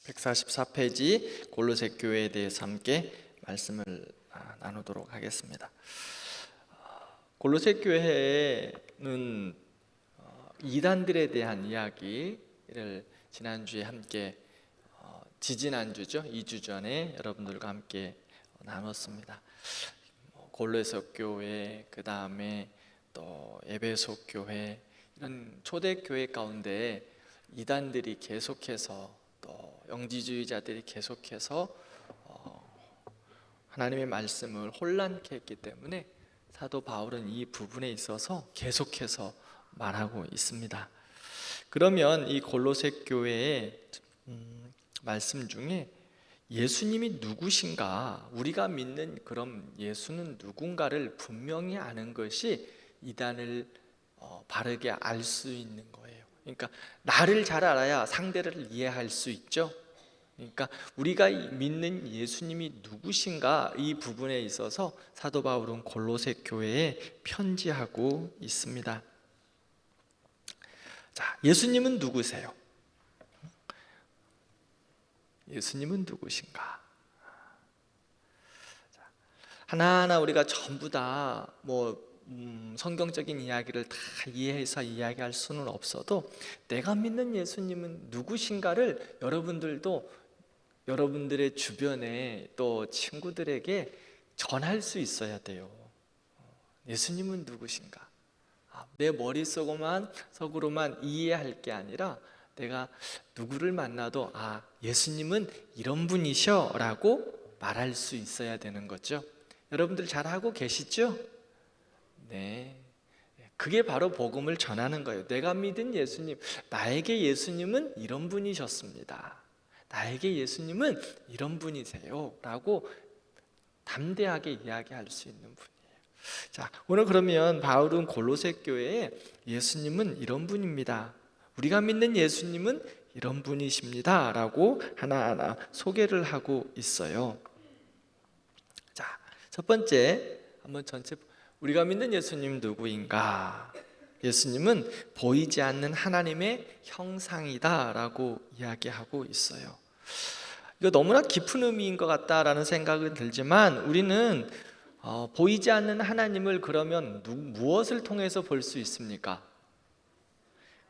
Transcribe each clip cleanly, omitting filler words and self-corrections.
144페이지 골로새 교회에 대해서 함께 말씀을 나누도록 하겠습니다. 골로새 교회는 이단들에 대한 이야기를 지난주에 함께 지지난주죠, 2주 전에 여러분들과 함께 나눴습니다. 골로새 교회, 그 다음에 또 에베소 교회, 이런 초대 교회 가운데 이단들이 계속해서 또 영지주의자들이 계속해서 하나님의 말씀을 혼란케 했기 때문에 사도 바울은 이 부분에 있어서 계속해서 말하고 있습니다. 그러면 이 골로새 교회의 말씀 중에 예수님이 누구신가, 우리가 믿는 그런 예수는 누군가를 분명히 아는 것이 이단을 바르게 알 수 있는 거예요. 그러니까 나를 잘 알아야 상대를 이해할 수 있죠. 그러니까 우리가 믿는 예수님이 누구신가, 이 부분에 있어서 사도 바울은 골로새 교회에 편지하고 있습니다. 자, 예수님은 누구세요? 예수님은 누구신가? 하나하나 우리가 전부 다 성경적인 이야기를 다 이해해서 이야기할 수는 없어도 내가 믿는 예수님은 누구신가를 여러분들도 여러분들의 주변에 또 친구들에게 전할 수 있어야 돼요. 예수님은 누구신가? 내 머릿속으로만 이해할 게 아니라 내가 누구를 만나도 예수님은 이런 분이셔 라고 말할 수 있어야 되는 거죠. 여러분들 잘하고 계시죠? 네, 그게 바로 복음을 전하는 거예요. 내가 믿은 예수님, 나에게 예수님은 이런 분이셨습니다, 나에게 예수님은 이런 분이세요 라고 담대하게 이야기할 수 있는 분이에요. 자, 오늘 그러면 바울은 골로새 교회에 예수님은 이런 분입니다, 우리가 믿는 예수님은 이런 분이십니다 라고 하나하나 소개를 하고 있어요. 자, 첫 번째 한번 전체 우리가 믿는 예수님 누구인가? 예수님은 보이지 않는 하나님의 형상이다 라고 이야기하고 있어요. 이거 너무나 깊은 의미인 것 같다라는 생각은 들지만 우리는 보이지 않는 하나님을 그러면 무엇을 통해서 볼 수 있습니까?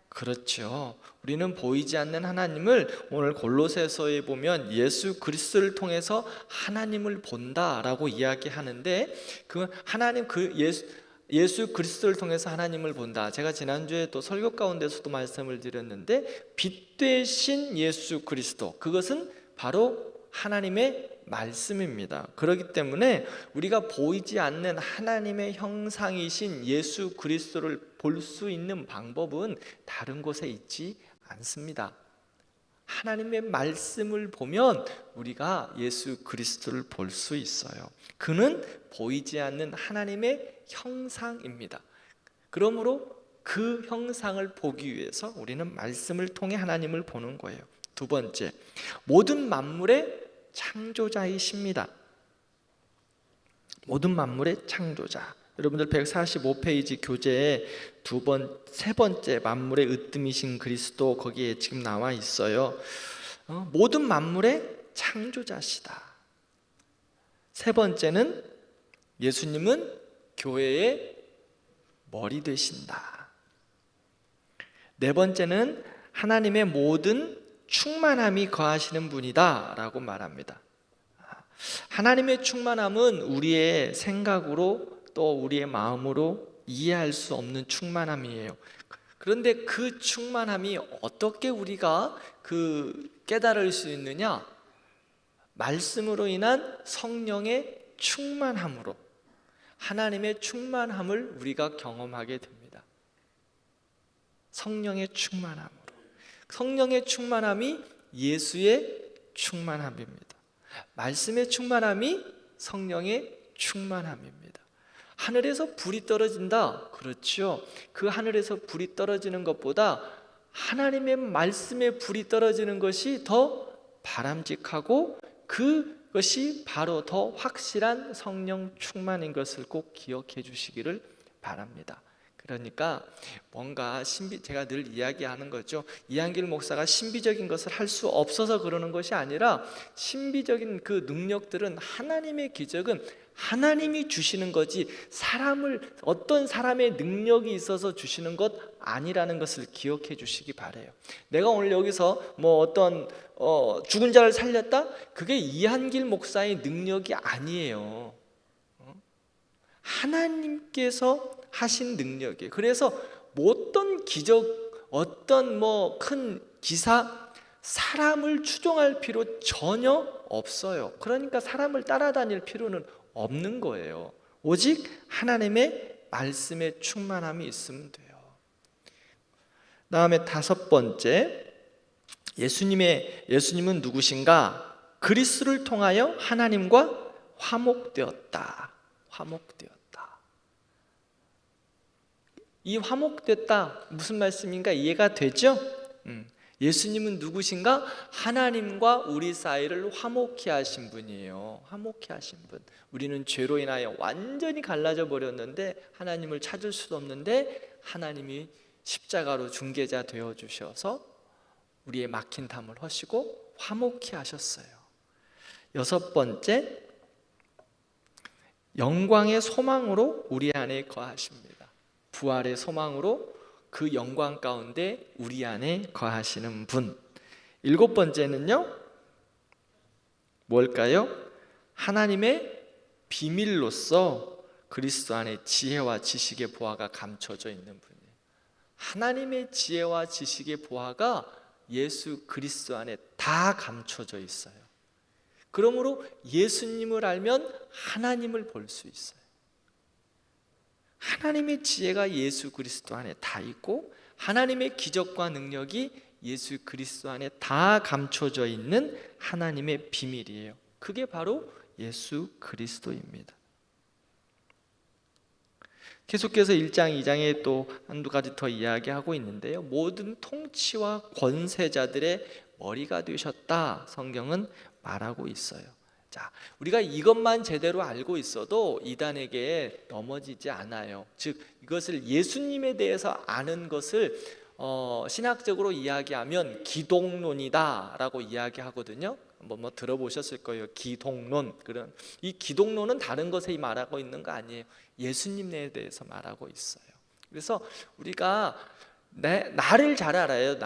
그렇죠. 우리는 보이지 않는 하나님을 오늘 골로새서에 보면 예수 그리스도를 통해서 하나님을 본다라고 이야기하는데, 그 하나님 예수 그리스도를 통해서 하나님을 본다. 제가 지난주에 또 설교 가운데서도 말씀을 드렸는데, 빛 되신 예수 그리스도, 그것은 바로 하나님의 말씀입니다. 그렇기 때문에 우리가 보이지 않는 하나님의 형상이신 예수 그리스도를 볼 수 있는 방법은 다른 곳에 있지 않습니다. 하나님의 말씀을 보면 우리가 예수 그리스도를 볼 수 있어요. 그는 보이지 않는 하나님의 형상입니다. 그러므로 그 형상을 보기 위해서 우리는 말씀을 통해 하나님을 보는 거예요. 두 번째, 모든 만물의 창조자이십니다. 모든 만물의 창조자. 여러분들 145페이지 교재에 세 번째 만물의 으뜸이신 그리스도, 거기에 지금 나와 있어요. 모든 만물의 창조자시다. 세 번째는 예수님은 교회의 머리 되신다. 네 번째는 하나님의 모든 충만함이 거하시는 분이다 라고 말합니다. 하나님의 충만함은 우리의 생각으로 또 우리의 마음으로 이해할 수 없는 충만함이에요. 그런데 그 충만함이 어떻게 우리가 깨달을 수 있느냐? 말씀으로 인한 성령의 충만함으로, 하나님의 충만함을 우리가 경험하게 됩니다. 성령의 충만함으로. 성령의 충만함이 예수의 충만함입니다. 말씀의 충만함이 성령의 충만함입니다. 하늘에서 불이 떨어진다, 그렇죠. 그 하늘에서 불이 떨어지는 것보다 하나님의 말씀에 불이 떨어지는 것이 더 바람직하고, 그것이 바로 더 확실한 성령 충만인 것을 꼭 기억해 주시기를 바랍니다. 그러니까 뭔가 제가 늘 이야기하는 거죠. 이한길 목사가 신비적인 것을 할 수 없어서 그러는 것이 아니라 신비적인 그 능력들은, 하나님의 기적은 하나님이 주시는 거지 어떤 사람의 능력이 있어서 주시는 것 아니라는 것을 기억해 주시기 바래요. 내가 오늘 여기서 뭐 어떤 죽은 자를 살렸다? 그게 이한길 목사의 능력이 아니에요. 하나님께서 하신 능력이에요. 그래서 어떤 기적, 어떤 뭐 큰 기사, 사람을 추종할 필요 전혀 없어요. 그러니까 사람을 따라다닐 필요는 없는 거예요. 오직 하나님의 말씀에 충만함이 있으면 돼요. 다음에 5번째, 예수님은 누구신가? 그리스도를 통하여 하나님과 화목되었다. 이 화목됐다 무슨 말씀인가 이해가 되죠? 예수님은 누구신가? 하나님과 우리 사이를 화목케 하신 분이에요. 화목케 하신 분. 우리는 죄로 인하여 완전히 갈라져 버렸는데, 하나님을 찾을 수도 없는데 하나님이 십자가로 중개자 되어 주셔서 우리의 막힌 담을 허시고 화목케 하셨어요. 6번째, 영광의 소망으로 우리 안에 거하십니다. 부활의 소망으로 그 영광 가운데 우리 안에 거하시는 분. 7번째는요, 뭘까요? 하나님의 비밀로서 그리스도 안에 지혜와 지식의 보화가 감춰져 있는 분이에요. 하나님의 지혜와 지식의 보화가 예수 그리스도 안에 다 감춰져 있어요. 그러므로 예수님을 알면 하나님을 볼 수 있어요. 하나님의 지혜가 예수 그리스도 안에 다 있고, 하나님의 기적과 능력이 예수 그리스도 안에 다 감춰져 있는 하나님의 비밀이에요. 그게 바로 예수 그리스도입니다. 계속해서 1장, 2장에 또 한두 가지 더 이야기하고 있는데요, 모든 통치와 권세자들의 머리가 되셨다, 성경은 말하고 있어요. 자, 우리가 이것만 제대로 알고 있어도 이단에게 넘어지지 않아요. 즉, 이것을 예수님에 대해서 아는 것을 신학적으로 이야기하면 기독론이다라고 이야기하거든요. 뭐 들어보셨을 거예요. 기독론. 그런 이 기독론은 다른 것에 말하고 있는 거 아니에요. 예수님에 대해서 말하고 있어요. 그래서 우리가 나를 잘 알아요.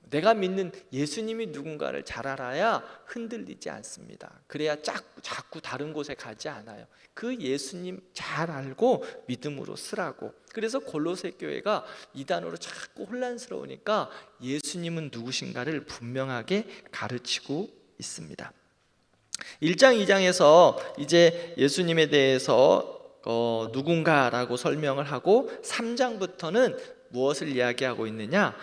내가 믿는 예수님이 누군가를 잘 알아야 흔들리지 않습니다. 그래야 자꾸 다른 곳에 가지 않아요. 그 예수님 잘 알고 믿음으로 쓰라고. 그래서 골로새 교회가 이단으로 자꾸 혼란스러우니까 예수님은 누구신가를 분명하게 가르치고 있습니다. 1장, 2장에서 이제 예수님에 대해서 누군가라고 설명을 하고, 3장부터는 무엇을 이야기하고 있느냐?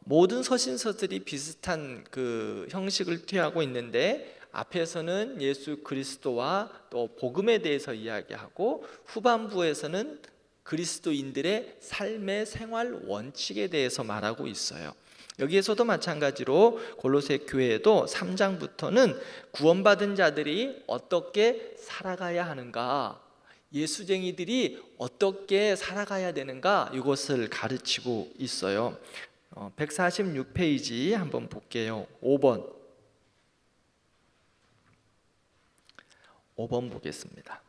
모든 서신서들이 비슷한 그 형식을 취하고 있는데, 앞에서는 예수 그리스도와 또 복음에 대해서 이야기하고, 후반부에서는 그리스도인들의 삶의 생활 원칙에 대해서 말하고 있어요. 여기에서도 마찬가지로 골로새 교회에도 3장부터는 구원받은 자들이 어떻게 살아가야 하는가, 예수쟁이들이 어떻게 살아가야 되는가, 이것을 가르치고 있어요. 146페이지 한번 볼게요. 5번 보겠습니다.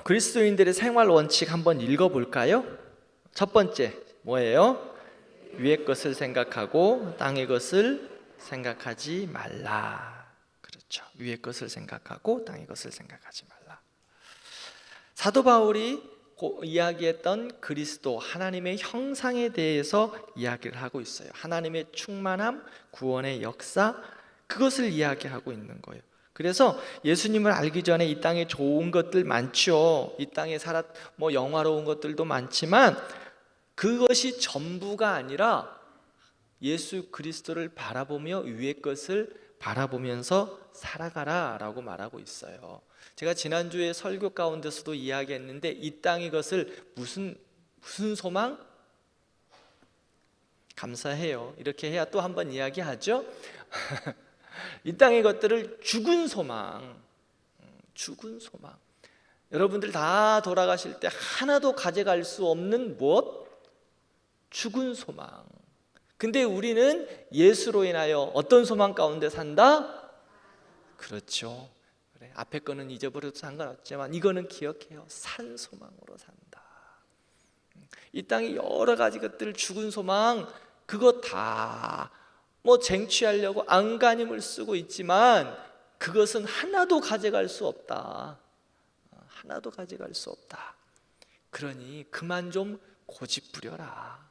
그리스도인들의 생활 원칙 한번 읽어볼까요? 첫 번째 뭐예요? 위의 것을 생각하고 땅의 것을 생각하지 말라. 그렇죠. 위의 것을 생각하고 땅의 것을 생각하지 말라. 사도 바울이 이야기했던 그리스도, 하나님의 형상에 대해서 이야기를 하고 있어요. 하나님의 충만함, 구원의 역사, 그것을 이야기하고 있는 거예요. 그래서 예수님을 알기 전에 이 땅에 좋은 것들 많죠. 이 땅에 영화로운 것들도 많지만 그것이 전부가 아니라 예수 그리스도를 바라보며 위의 것을 바라보면서 살아가라 라고 말하고 있어요. 제가 지난주에 설교 가운데서도 이야기했는데, 이 땅의 것을 무슨 소망? 감사해요. 이렇게 해야 또 한번 이야기하죠. 이 땅의 것들을 죽은 소망, 죽은 소망. 여러분들 다 돌아가실 때 하나도 가져갈 수 없는 무엇? 죽은 소망. 근데 우리는 예수로 인하여 어떤 소망 가운데 산다? 그렇죠. 그래, 앞에 거는 잊어버려도 상관없지만 이거는 기억해요. 산 소망으로 산다. 이 땅에 여러 가지 것들, 죽은 소망, 그거 다 뭐 쟁취하려고 안간힘을 쓰고 있지만 그것은 하나도 가져갈 수 없다. 하나도 가져갈 수 없다. 그러니 그만 좀 고집 부려라.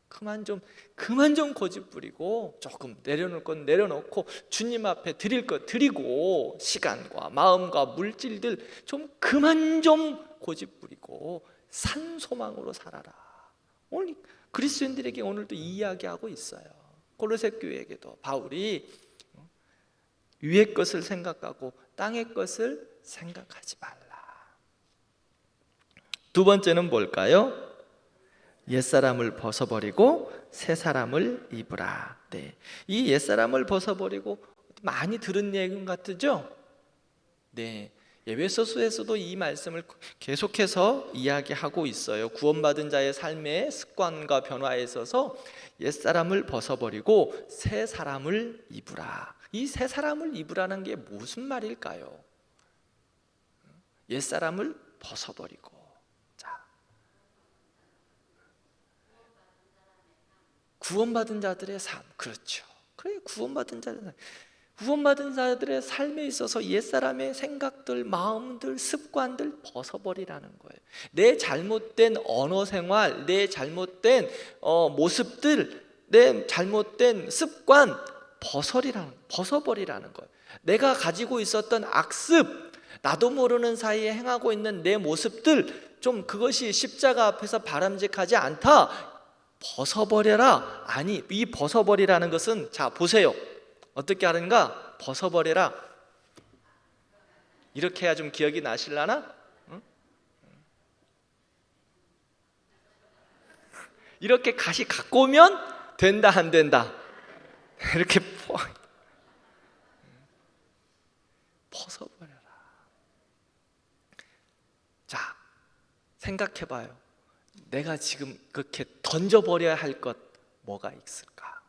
그만 좀 고집 부리고 조금 내려놓을 건 내려놓고 주님 앞에 드릴 것 드리고 시간과 마음과 물질들 좀 그만 좀 고집 부리고 산 소망으로 살아라. 오늘 그리스도인들에게 오늘도 이 이야기하고 있어요. 골로새 교회에게도 바울이 위의 것을 생각하고 땅의 것을 생각하지 말라. 두 번째는 뭘까요? 옛사람을 벗어버리고 새 사람을 입으라. 네, 이 옛사람을 벗어버리고 많이 들은 내용 같으죠? 네, 에베소서에서도 이 말씀을 계속해서 이야기하고 있어요. 구원받은 자의 삶의 습관과 변화에 있어서 옛사람을 벗어버리고 새 사람을 입으라. 이 새 사람을 입으라는 게 무슨 말일까요? 옛사람을 벗어버리고, 자, 구원받은 자들의 삶, 그렇죠. 그래, 구원받은 자들의 삶에 있어서 옛사람의 생각들, 마음들, 습관들 벗어버리라는 거예요. 내 잘못된 언어 생활, 내 잘못된 모습들, 내 잘못된 습관 벗어버리라는 거예요. 내가 가지고 있었던 악습, 나도 모르는 사이에 행하고 있는 내 모습들, 좀 그것이 십자가 앞에서 바람직하지 않다. 벗어버려라. 아니, 이 벗어버리라는 것은, 자 보세요, 어떻게 하는가? 벗어버려라. 이렇게 해야 좀 기억이 나실라나? 응? 이렇게 다시 갖고 오면 된다 안 된다? 이렇게 벗어버려라. 자, 생각해봐요. 내가 지금 그렇게 던져버려야 할 것 뭐가 있을까?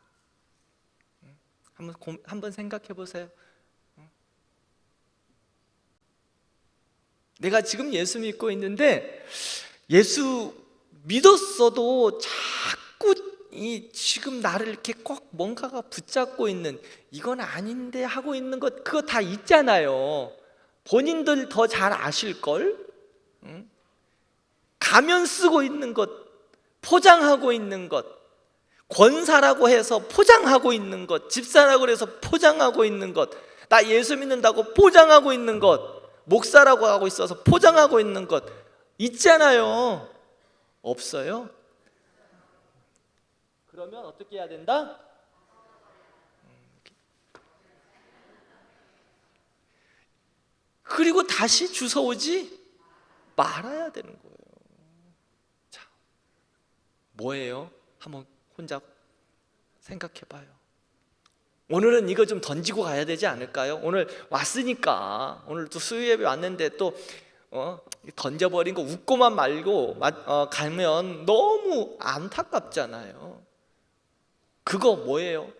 한번 생각해 보세요. 내가 지금 예수 믿고 있는데 예수 믿었어도 자꾸 지금 나를 이렇게 꼭 뭔가가 붙잡고 있는, 이건 아닌데 하고 있는 것, 그거 다 있잖아요. 본인들 더 잘 아실걸? 가면 쓰고 있는 것, 포장하고 있는 것, 권사라고 해서 포장하고 있는 것, 집사라고 해서 포장하고 있는 것, 나 예수 믿는다고 포장하고 있는 것, 목사라고 하고 있어서 포장하고 있는 것 있잖아요. 없어요? 그러면 어떻게 해야 된다? 그리고 다시 주워오지 말아야 되는 거예요. 자, 뭐예요? 한번 혼자 생각해봐요. 오늘은 이거 좀 던지고 가야 되지 않을까요? 오늘 왔으니까, 오늘 또 수요예배 왔는데 또 던져버린 거 웃고만 말고 가면 너무 안타깝잖아요. 그거 뭐예요?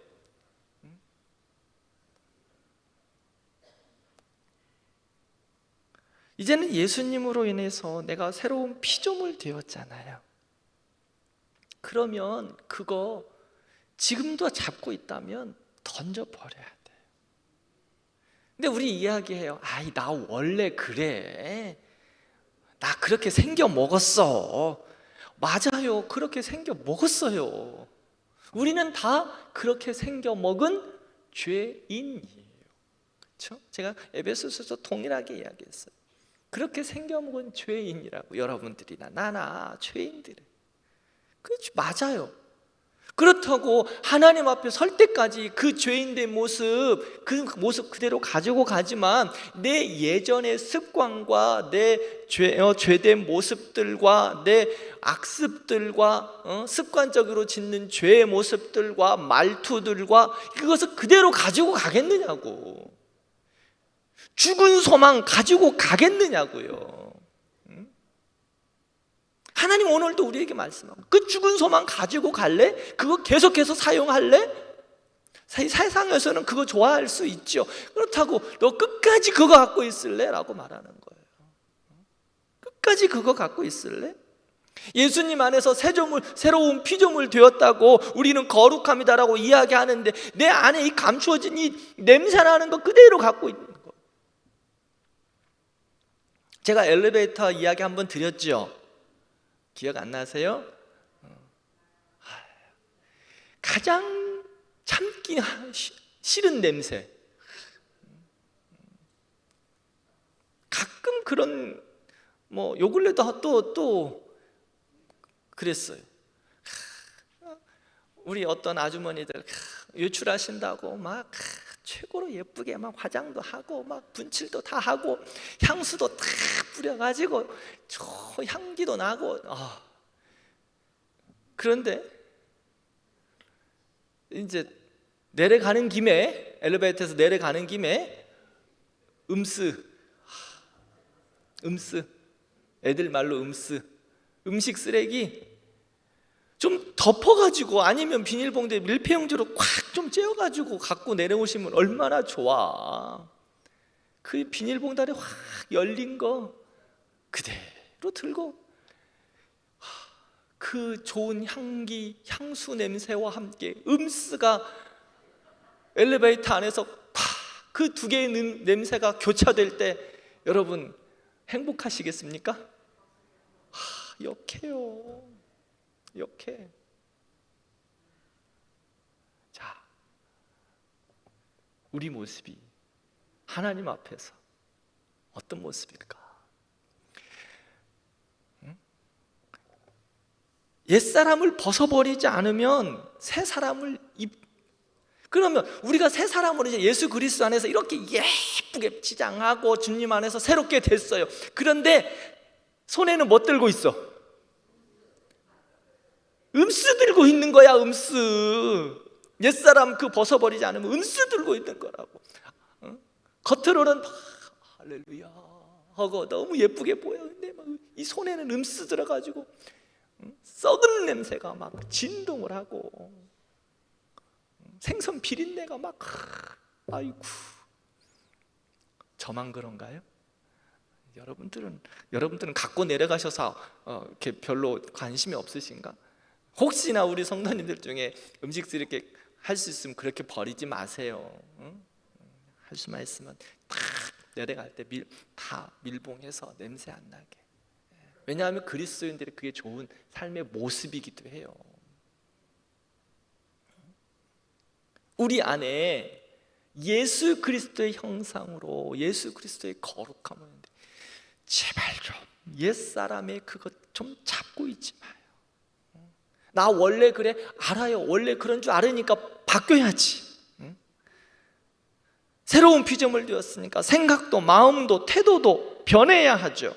이제는 예수님으로 인해서 내가 새로운 피조물 되었잖아요. 그러면 그거 지금도 잡고 있다면 던져버려야 돼요. 근데 우리 이야기해요. 아이, 나 원래 그래. 나 그렇게 생겨 먹었어. 맞아요. 그렇게 생겨 먹었어요. 우리는 다 그렇게 생겨 먹은 죄인이에요. 그렇죠? 제가 에베소서에서 동일하게 이야기했어요. 그렇게 생겨 먹은 죄인이라고. 여러분들이나 나나 죄인들이. 그렇죠. 맞아요. 그렇다고 하나님 앞에 설 때까지 그 죄인의 모습, 그 모습 그대로 가지고 가지만 내 예전의 습관과 내 죄된 모습들과 내 악습들과 습관적으로 짓는 죄의 모습들과 말투들과 그것을 그대로 가지고 가겠느냐고. 죽은 소망 가지고 가겠느냐고요. 하나님 오늘도 우리에게 말씀하고, 그 죽은 소망 가지고 갈래? 그거 계속해서 사용할래? 세상에서는 그거 좋아할 수 있죠. 그렇다고 너 끝까지 그거 갖고 있을래? 라고 말하는 거예요. 끝까지 그거 갖고 있을래? 예수님 안에서 새로운 피조물 되었다고 우리는 거룩합니다라고 이야기하는데 내 안에 이 감추어진 이 냄새나는 거 그대로 갖고 있는 거. 제가 엘리베이터 이야기 한번 드렸죠. 기억 안 나세요? 가장 참기 싫은 냄새. 가끔 그런 요 근래도 또 그랬어요. 우리 어떤 아주머니들 외출하신다고 막 최고로 예쁘게 막 화장도 하고 막 분칠도 다 하고 향수도 다 뿌려가지고 저 향기도 나고 그런데 이제 내려가는 김에, 엘리베이터에서 내려가는 김에 음스, 애들 말로 음식 쓰레기 좀 덮어가지고 아니면 비닐봉지에 밀폐용지로 꽉 좀 째어가지고 갖고 내려오시면 얼마나 좋아. 그 비닐봉다리 확 열린 거 그대로 들고 그 좋은 향수 냄새와 함께 음스가 엘리베이터 안에서 그 두 개의 냄새가 교차될 때 여러분 행복하시겠습니까? 역해요. 역해. 자, 우리 모습이 하나님 앞에서 어떤 모습일까? 옛사람을 벗어버리지 않으면 새 사람을 그러면 우리가 새 사람으로 이제 예수 그리스도 안에서 이렇게 예쁘게 치장하고 주님 안에서 새롭게 됐어요. 그런데 손에는 뭐 들고 있어? 음수 들고 있는 거야. 음수. 옛사람 그 벗어버리지 않으면 음수 들고 있는 거라고. 겉으로는 할렐루야 하고 너무 예쁘게 보여. 근데 막 이 손에는 음수 들어가지고 썩은 냄새가 막 진동을 하고 생선 비린내가 막 아이고. 저만 그런가요? 여러분들은 갖고 내려가셔서 이렇게 별로 관심이 없으신가? 혹시나 우리 성도님들 중에 음식 이렇게 할 수 있으면 그렇게 버리지 마세요. 할 수만 있으면 다 내려갈 때 다 밀봉해서 냄새 안 나게. 왜냐하면 그리스도인들이 그게 좋은 삶의 모습이기도 해요. 우리 안에 예수 그리스도의 형상으로 예수 그리스도의 거룩함을 했는데 제발 좀 옛사람의 그것 좀 잡고 있지 마요. 나 원래 그래? 알아요. 원래 그런 줄 알으니까 바뀌어야지. 새로운 피조물 되었으니까 생각도 마음도 태도도 변해야 하죠.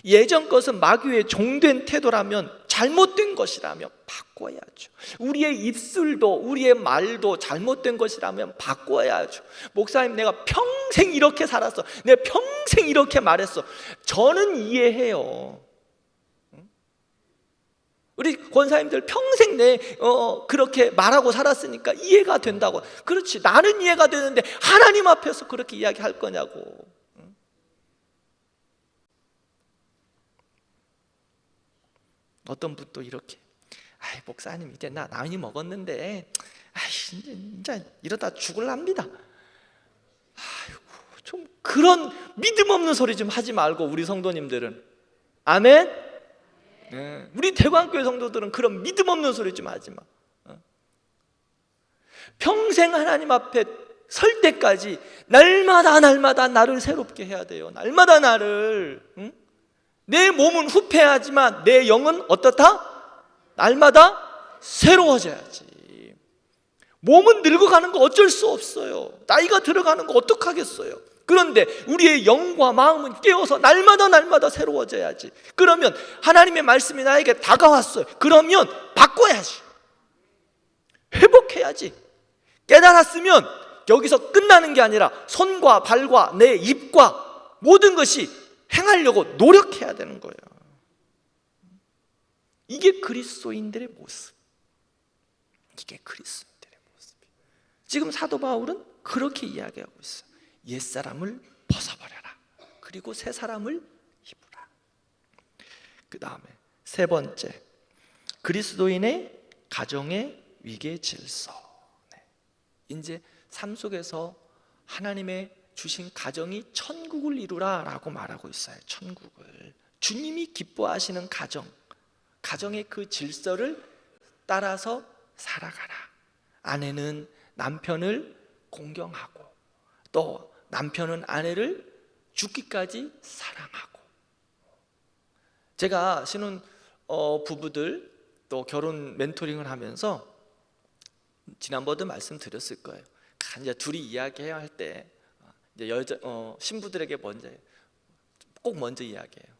예전 것은 마귀의 종된 태도라면, 잘못된 것이라면 바꿔야죠. 우리의 입술도 우리의 말도 잘못된 것이라면 바꿔야죠. 목사님, 내가 평생 이렇게 살았어, 내가 평생 이렇게 말했어. 저는 이해해요. 우리 권사님들 평생 그렇게 말하고 살았으니까 이해가 된다고. 그렇지, 나는 이해가 되는데 하나님 앞에서 그렇게 이야기할 거냐고. 어떤 분도 이렇게, 목사님 이제 나 나이 먹었는데 진짜 이러다 죽을랍니다. 좀 그런 믿음 없는 소리 좀 하지 말고, 우리 성도님들은. 아멘. 우리 대광교회 성도들은 그런 믿음 없는 소리 좀 하지 마. 평생 하나님 앞에 설 때까지 날마다 나를 새롭게 해야 돼요. 날마다 나를. 내 몸은 후패하지만 내 영은 어떻다? 날마다 새로워져야지. 몸은 늙어가는 거 어쩔 수 없어요. 나이가 들어가는 거 어떡하겠어요. 그런데 우리의 영과 마음은 깨어서 날마다 새로워져야지. 그러면 하나님의 말씀이 나에게 다가왔어요. 그러면 바꿔야지. 회복해야지. 깨달았으면 여기서 끝나는 게 아니라 손과 발과 내 입과 모든 것이 행하려고 노력해야 되는 거예요. 이게 그리스도인들의 모습. 이게 그리스도인들의 모습이에요. 지금 사도 바울은 그렇게 이야기하고 있어요. 옛사람을 벗어버려라. 그리고 새 사람을 입으라. 그 다음에 세 번째, 그리스도인의 가정의 위계 질서. 이제 삶 속에서 하나님의 주신 가정이 천국을 이루라 라고 말하고 있어요. 천국을. 주님이 기뻐하시는 가정, 가정의 그 질서를 따라서 살아가라. 아내는 남편을 공경하고, 또 남편은 아내를 죽기까지 사랑하고. 제가 신혼 부부들 또 결혼 멘토링을 하면서 지난번에도 말씀드렸을 거예요. 이제 둘이 이야기해야 할 때 이제 신부들에게 꼭 먼저 이야기해요.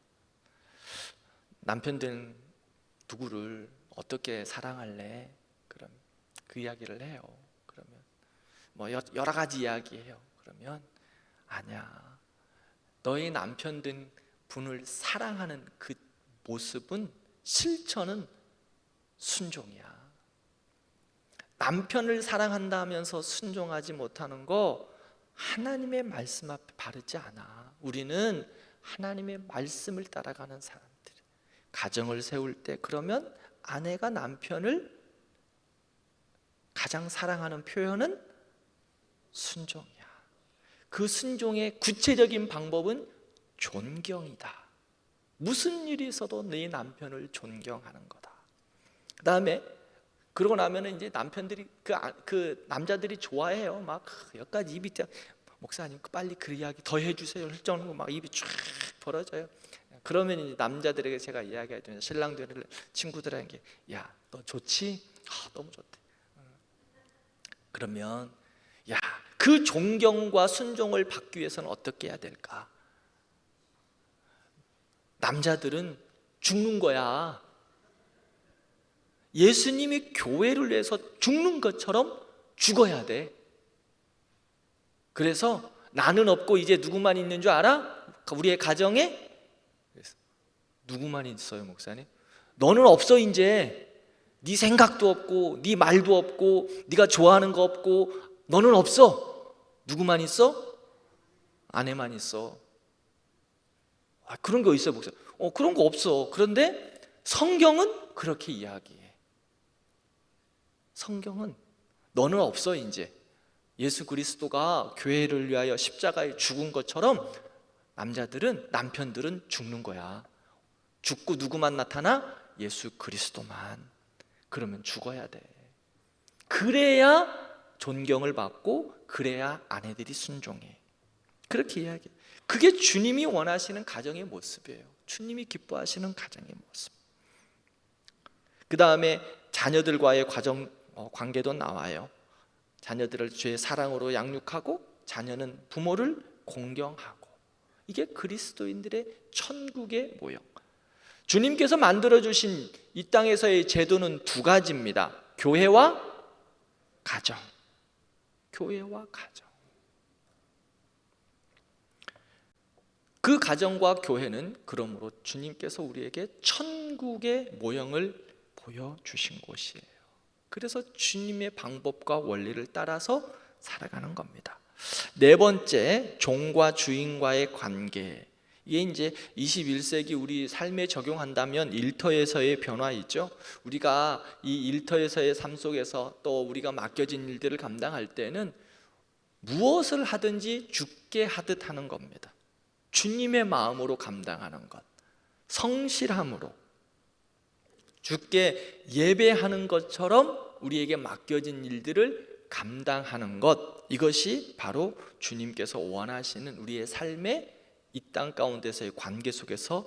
남편들 누구를 어떻게 사랑할래? 그럼 그 이야기를 해요. 그러면 뭐 여러 가지 이야기해요. 그러면 아니야. 너의 남편 된 분을 사랑하는 그 모습은, 실천은 순종이야. 남편을 사랑한다 하면서 순종하지 못하는 거 하나님의 말씀 앞에 바르지 않아. 우리는 하나님의 말씀을 따라가는 사람들. 가정을 세울 때 그러면 아내가 남편을 가장 사랑하는 표현은 순종이야. 그 순종의 구체적인 방법은 존경이다. 무슨 일이 있어도 네 남편을 존경하는 거다. 그 다음에 그러고 나면은 이제 남편들이 그 남자들이 좋아해요. 막 여기까지 입이 목사님 빨리 그 이야기 더 해주세요. 훌쩍 막 입이 쫙 벌어져요. 그러면 이제 남자들에게 제가 이야기하죠. 신랑들 친구들에게, 야, 너 좋지? 너무 좋대. 그러면 야, 그 존경과 순종을 받기 위해서는 어떻게 해야 될까? 남자들은 죽는 거야. 예수님이 교회를 위해서 죽는 것처럼 죽어야 돼. 그래서 나는 없고 이제 누구만 있는 줄 알아? 우리의 가정에 누구만 있어요, 목사님? 너는 없어. 이제 네 생각도 없고 네 말도 없고 네가 좋아하는 거 없고 너는 없어. 누구만 있어? 아내만 있어. 그런 거 있어요, 목사님? 그런 거 없어. 그런데 성경은 그렇게 이야기해. 성경은 너는 없어. 이제 예수 그리스도가 교회를 위하여 십자가에 죽은 것처럼 남편들은 죽는 거야. 죽고 누구만 나타나? 예수 그리스도만. 그러면 죽어야 돼. 그래야 존경을 받고, 그래야 아내들이 순종해. 그렇게 이야기해. 그게 주님이 원하시는 가정의 모습이에요. 주님이 기뻐하시는 가정의 모습. 그 다음에 자녀들과의 관계도 나와요. 자녀들을 주의 사랑으로 양육하고, 자녀는 부모를 공경하고. 이게 그리스도인들의 천국의 모형. 주님께서 만들어주신 이 땅에서의 제도는 두 가지입니다. 교회와 가정. 교회와 가정. 그 가정과 교회는 그러므로 주님께서 우리에게 천국의 모형을 보여주신 곳이에요. 그래서 주님의 방법과 원리를 따라서 살아가는 겁니다. 네 번째, 종과 주인과의 관계. 이게 이제 21세기 우리 삶에 적용한다면 일터에서의 변화이죠. 우리가 이 일터에서의 삶 속에서 또 우리가 맡겨진 일들을 감당할 때는 무엇을 하든지 주께 하듯 하는 겁니다. 주님의 마음으로 감당하는 것, 성실함으로 주께 예배하는 것처럼 우리에게 맡겨진 일들을 감당하는 것, 이것이 바로 주님께서 원하시는 우리의 삶의 이 땅 가운데서의 관계 속에서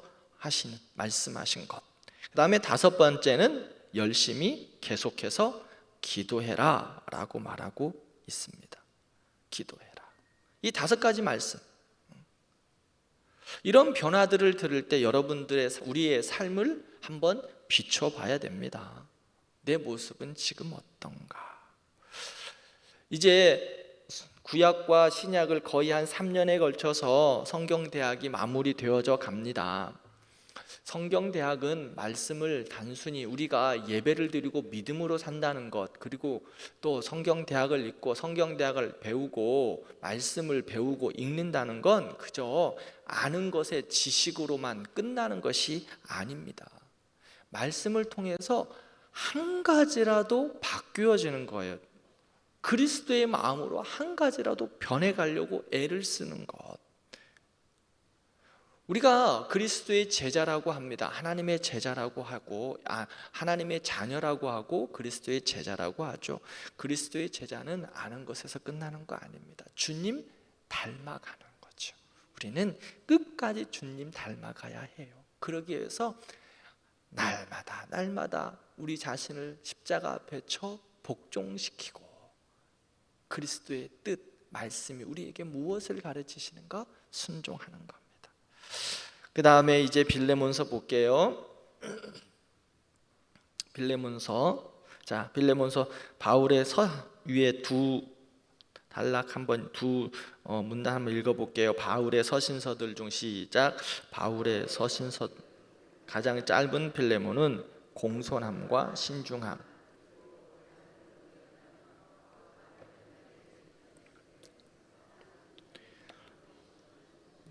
말씀하신 것. 그 다음에 다섯 번째는 열심히 계속해서 기도해라 라고 말하고 있습니다. 기도해라. 이 다섯 가지 말씀, 이런 변화들을 들을 때 우리의 삶을 한번 비춰봐야 됩니다. 내 모습은 지금 어떤가? 이제 구약과 신약을 거의 한 3년에 걸쳐서 성경대학이 마무리되어져 갑니다. 성경대학은 말씀을 단순히 우리가 예배를 드리고 믿음으로 산다는 것, 그리고 또 성경대학을 읽고 성경대학을 배우고 말씀을 배우고 읽는다는 건 그저 아는 것의 지식으로만 끝나는 것이 아닙니다. 말씀을 통해서 한 가지라도 바뀌어지는 거예요. 그리스도의 마음으로 한 가지라도 변해가려고 애를 쓰는 것. 우리가 그리스도의 제자라고 합니다. 하나님의 제자라고 하고, 하나님의 자녀라고 하고 그리스도의 제자라고 하죠. 그리스도의 제자는 아는 것에서 끝나는 거 아닙니다. 주님 닮아가는 거죠. 우리는 끝까지 주님 닮아가야 해요. 그러기 위해서 날마다 우리 자신을 십자가 앞에 쳐 복종시키고 그리스도의 뜻, 말씀이 우리에게 무엇을 가르치시는가 순종하는 겁니다. 그 다음에 이제 빌레몬서 볼게요. 빌레몬서, 자, 빌레몬서 바울의 위에 두 문단 한번 읽어볼게요. 바울의 서신서들 중 시작. 바울의 서신서 가장 짧은 빌레몬은 공손함과 신중함.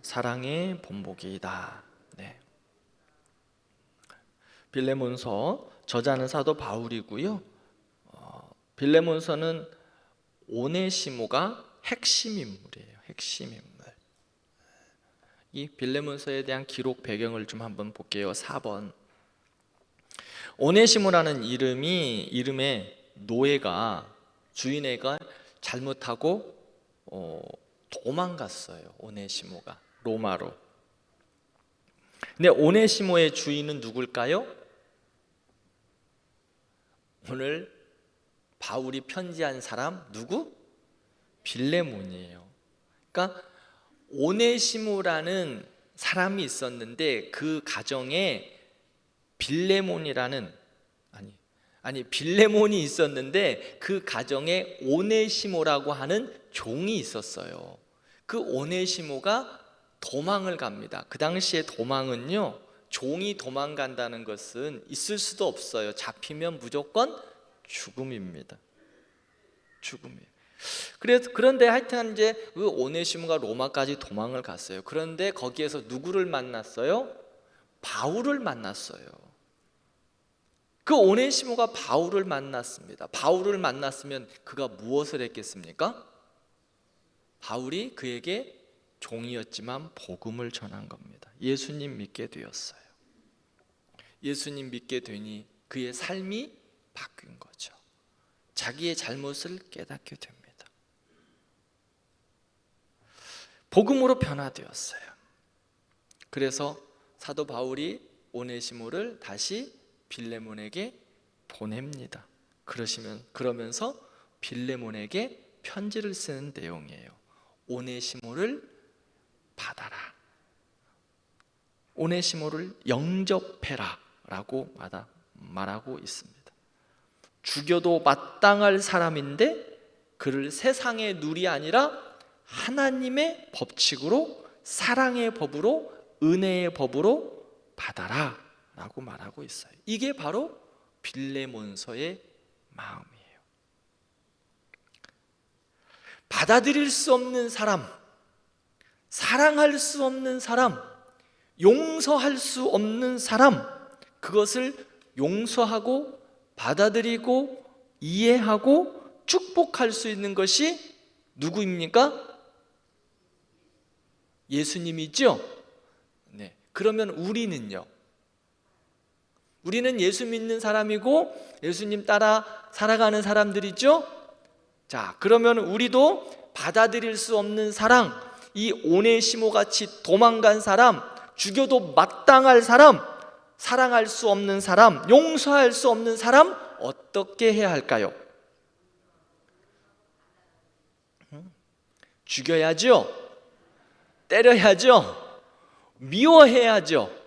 사랑의 본보기이다. 네. 빌레몬서 저자는 사도 바울이고요. 빌레몬서는 오네시모가 핵심 인물이에요. 핵심 인물. 이 빌레몬서에 대한 기록 배경을 좀 한번 볼게요. 4번. 오네시모라는 이름에 노예가 주인애가 잘못하고 도망갔어요. 오네시모가 로마로. 근데 오네시모의 주인은 누굴까요? 오늘 바울이 편지한 사람 누구? 빌레몬이에요. 그러니까 오네시모라는 사람이 있었는데 그 가정에 빌레몬이 있었는데 그 가정에 오네시모라고 하는 종이 있었어요. 그 오네시모가 도망을 갑니다. 그 당시에 도망은요, 종이 도망간다는 것은 있을 수도 없어요. 잡히면 무조건 죽음입니다. 죽음이에요. 그런데 하여튼 이제 그 오네시모가 로마까지 도망을 갔어요. 그런데 거기에서 누구를 만났어요? 바울을 만났어요. 그 오네시모가 바울을 만났습니다. 바울을 만났으면 그가 무엇을 했겠습니까? 바울이 그에게 종이었지만 복음을 전한 겁니다. 예수님 믿게 되었어요. 예수님 믿게 되니 그의 삶이 바뀐 거죠. 자기의 잘못을 깨닫게 됩니다. 복음으로 변화되었어요. 그래서 사도 바울이 오네시모를 다시 빌레몬에게 보냅니다. 그러면서 빌레몬에게 편지를 쓰는 내용이에요. 오네시모를 받아라. 오네시모를 영접해라 라고 말하고 있습니다. 죽여도 마땅할 사람인데 그를 세상의 룰이 아니라 하나님의 법칙으로, 사랑의 법으로, 은혜의 법으로 받아라 라고 말하고 있어요. 이게 바로 빌레몬서의 마음이에요. 받아들일 수 없는 사람, 사랑할 수 없는 사람, 용서할 수 없는 사람, 그것을 용서하고 받아들이고 이해하고 축복할 수 있는 것이 누구입니까? 예수님이죠? 네. 그러면 우리는요? 우리는 예수 믿는 사람이고 예수님 따라 살아가는 사람들이죠? 자, 그러면 우리도 받아들일 수 없는 사랑, 이 오네시모 같이 도망간 사람, 죽여도 마땅할 사람, 사랑할 수 없는 사람, 용서할 수 없는 사람, 어떻게 해야 할까요? 죽여야죠? 때려야죠? 미워해야죠?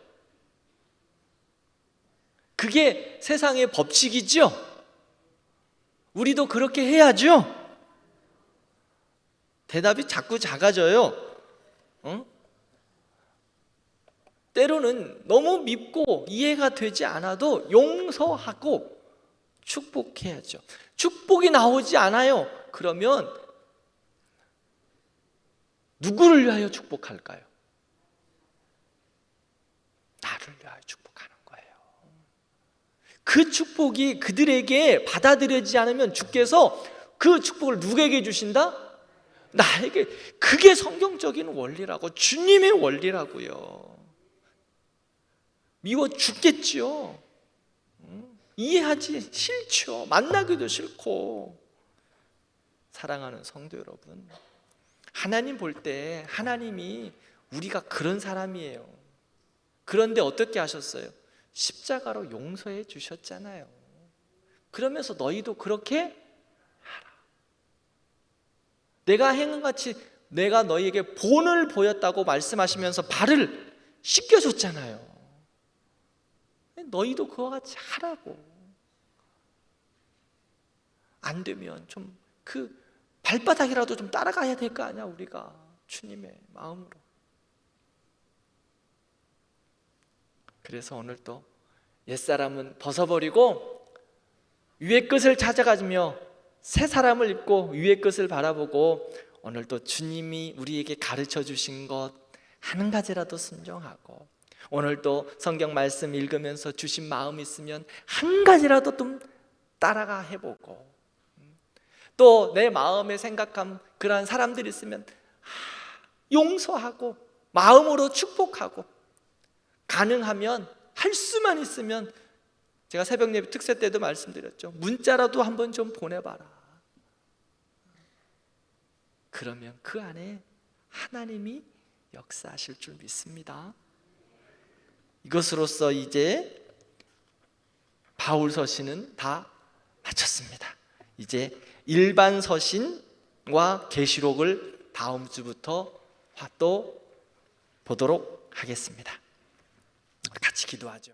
그게 세상의 법칙이죠? 우리도 그렇게 해야죠? 대답이 자꾸 작아져요. 어? 때로는 너무 밉고 이해가 되지 않아도 용서하고 축복해야죠. 축복이 나오지 않아요. 그러면 누구를 위하여 축복할까요? 나를 위하여 축복하는 거예요. 그 축복이 그들에게 받아들여지지 않으면 주께서 그 축복을 누구에게 주신다? 나에게. 그게 성경적인 원리라고, 주님의 원리라고요. 미워 죽겠지요. 이해하지 싫죠. 만나기도 싫고. 사랑하는 성도 여러분, 하나님 볼 때 하나님이 우리가 그런 사람이에요. 그런데 어떻게 하셨어요? 십자가로 용서해 주셨잖아요. 그러면서 너희도 그렇게 하라. 내가 행한같이 내가 너희에게 본을 보였다고 말씀하시면서 발을 씻겨줬잖아요. 너희도 그와 같이 하라고. 안 되면 좀 그 발바닥이라도 좀 따라가야 될 거 아니야, 우리가. 주님의 마음으로. 그래서 오늘 또 옛사람은 벗어버리고 위의 것을 찾아가며 새 사람을 입고 위의 것을 바라보고, 오늘 또 주님이 우리에게 가르쳐 주신 것 한 가지라도 순종하고, 오늘 또 성경 말씀 읽으면서 주신 마음 있으면 한 가지라도 좀 따라가 해보고, 또 내 마음에 생각한 그러한 사람들이 있으면 용서하고 마음으로 축복하고, 가능하면 할 수만 있으면, 제가 새벽 예배 특세 때도 말씀드렸죠. 문자라도 한번 좀 보내봐라. 그러면 그 안에 하나님이 역사하실 줄 믿습니다. 이것으로써 이제 바울 서신은 다 마쳤습니다. 이제 일반 서신과 계시록을 다음 주부터 또 보도록 하겠습니다. 같이 기도하죠.